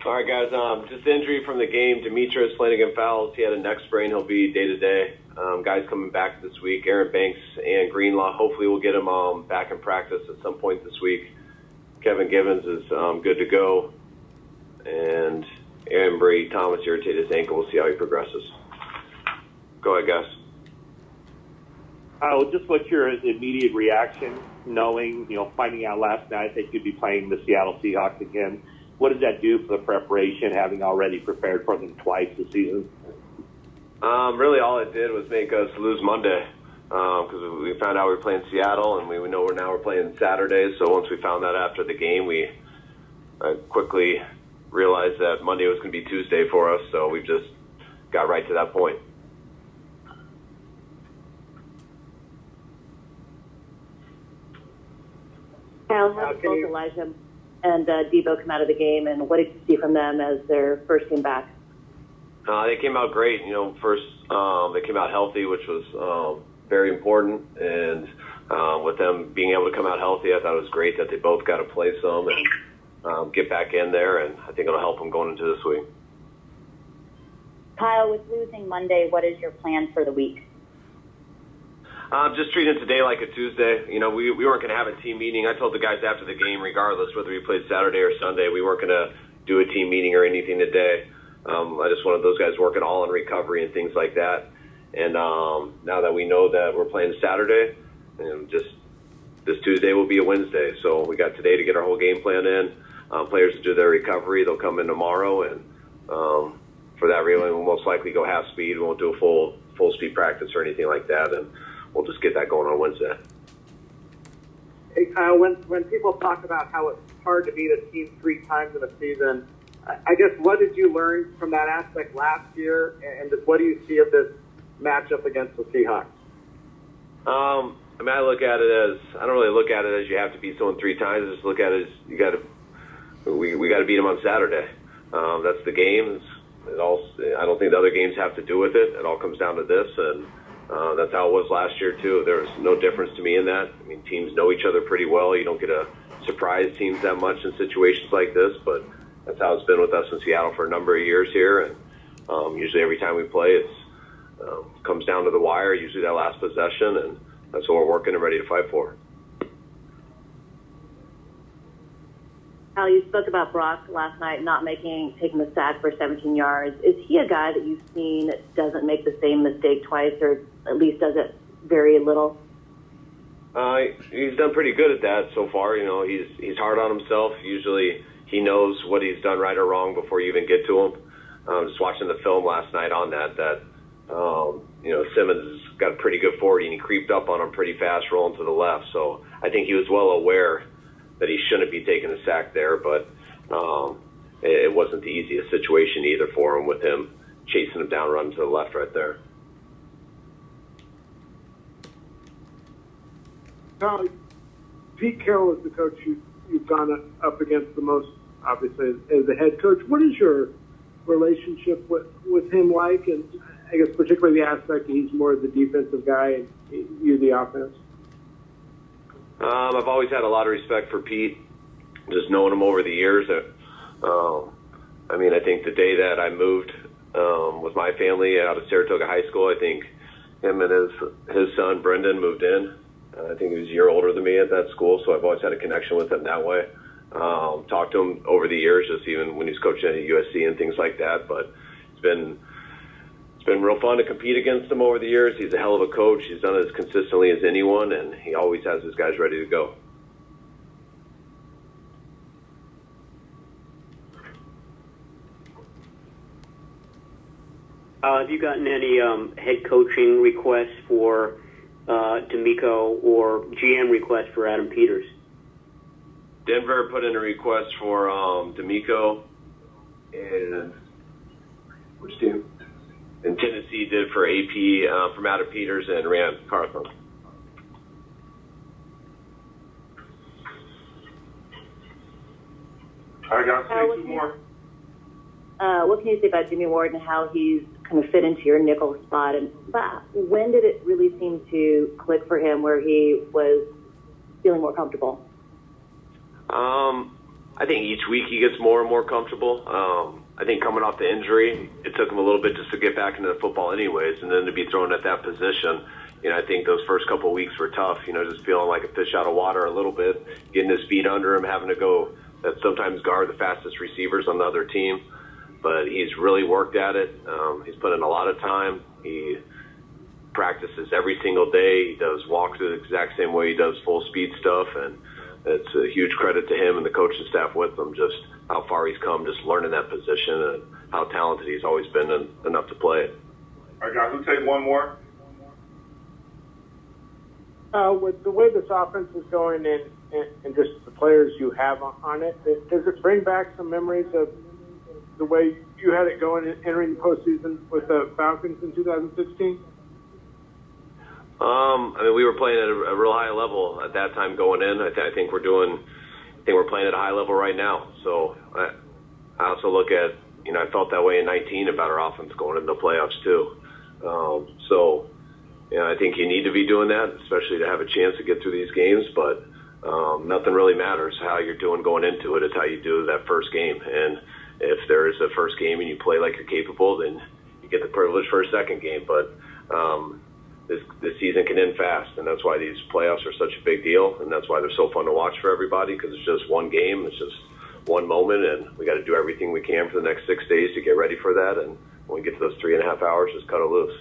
All right, guys. Just injury from the game. Demetrius Flanagan-Fowles, he had a neck sprain. He'll be day-to-day. Guys coming back this week. Aaron Banks and Greenlaw. Hopefully we'll get him back in practice at some point this week. Kevin Givens is good to go. And Aaron Brady Thomas irritated his ankle. We'll see how he progresses. Go ahead, guys. Just what's your immediate reaction knowing, finding out last night that you'd be playing the Seattle Seahawks again? What does that do for the preparation, having already prepared for them twice this season? Really all it did was make us lose Monday because we found out we were playing Seattle, and we know we're playing Saturday. So once we found that after the game, we quickly realized that Monday was going to be Tuesday for us, so we just got right to that point. Kyle, how did both Elijah and Debo come out of the game, and what did you see from them as their first game back? They came out great. First they came out healthy, which was very important. And with them being able to come out healthy, I thought it was great that they both got to play some and get back in there. And I think it'll help them going into this week. Kyle, with losing Monday, what is your plan for the week? Just treating today like a Tuesday. We weren't going to have a team meeting. I told the guys after the game, regardless whether we played Saturday or Sunday, we weren't going to do a team meeting or anything today. I just wanted those guys working all on recovery and things like that. And now that we know that we're playing Saturday, just this Tuesday will be a Wednesday. So we got today to get our whole game plan in. Players to do their recovery. They'll come in tomorrow, and for that reason, we'll most likely go half speed. We won't do a full speed practice or anything like that, and we'll just get that going on Wednesday. Hey, Kyle, when people talk about how it's hard to beat a team 3 times in a season, I guess what did you learn from that aspect last year, and what do you see of this matchup against the Seahawks? I look at it as, I don't really look at it as you have to beat someone 3 times. I just look at it as we got to beat them on Saturday. That's the game. I don't think the other games have to do with it. It all comes down to this, and that's how it was last year too. There was no difference to me in that. I mean, teams know each other pretty well. You don't get to surprise teams that much in situations like this, but that's how it's been with us in Seattle for a number of years here. And usually every time we play, it comes down to the wire, usually that last possession, and that's what we're working and ready to fight for. Kyle, you spoke about Brock last night not taking the sack for 17 yards. Is he a guy that you've seen doesn't make the same mistake twice, or at least does it very little? He's done pretty good at that so far. He's hard on himself. Usually he knows what he's done right or wrong before you even get to him. Just watching the film last night on that Simmons has got a pretty good 40, and he creeped up on him pretty fast rolling to the left. So I think he was well aware that he shouldn't be taking a sack there, but it wasn't the easiest situation either for him with him chasing him down, running to the left right there. Pete Carroll is the coach you've gone up against the most, obviously, as a head coach. What is your relationship with him like? And I guess particularly the aspect that he's more of the defensive guy and you the offense. I've always had a lot of respect for Pete, just knowing him over the years. I think the day that I moved with my family out of Saratoga High School, I think him and his son, Brendan, moved in. I think he was a year older than me at that school, so I've always had a connection with him that way. Talked to him over the years, just even when he was coaching at USC and things like that, but it's been real fun to compete against him over the years. He's a hell of a coach. He's done it as consistently as anyone, and he always has his guys ready to go. Have you gotten any head coaching requests for D'Amico or GM requests for Adam Peters? Denver put in a request for D'Amico, and which team? And Tennessee did for AP from Adam Peters and Rand Carthon. All right, guys, say 2 more. What can you say about Jimmy Ward and how he's kind of fit into your nickel spot? And when did it really seem to click for him where he was feeling more comfortable? I think each week he gets more and more comfortable. I think coming off the injury, it took him a little bit just to get back into the football anyways, and then to be thrown at that position. I think those first couple of weeks were tough, just feeling like a fish out of water a little bit, getting his feet under him, having to go sometimes guard the fastest receivers on the other team. But he's really worked at it. He's put in a lot of time. He practices every single day. He does walks the exact same way he does full speed stuff, and it's a huge credit to him and the coaching staff with him, just how far he's come, just learning that position and how talented he's always been enough to play it. All right, guys, we'll take one more. With the way this offense is going and just the players you have on it, does it bring back some memories of the way you had it going entering the postseason with the Falcons in 2016? We were playing at a real high level at that time going in. I think we're playing at a high level right now. So I also look at, I felt that way in 19 about our offense going into the playoffs too. I think you need to be doing that, especially to have a chance to get through these games. But nothing really matters how you're doing going into it. It's how you do that first game. And if there is a first game and you play like you're capable, then you get the privilege for a second game. But this season can end fast, and that's why these playoffs are such a big deal, and that's why they're so fun to watch for everybody, because it's just one game, it's just one moment, and we got to do everything we can for the next 6 days to get ready for that. And when we get to those 3.5 hours, just cut it loose.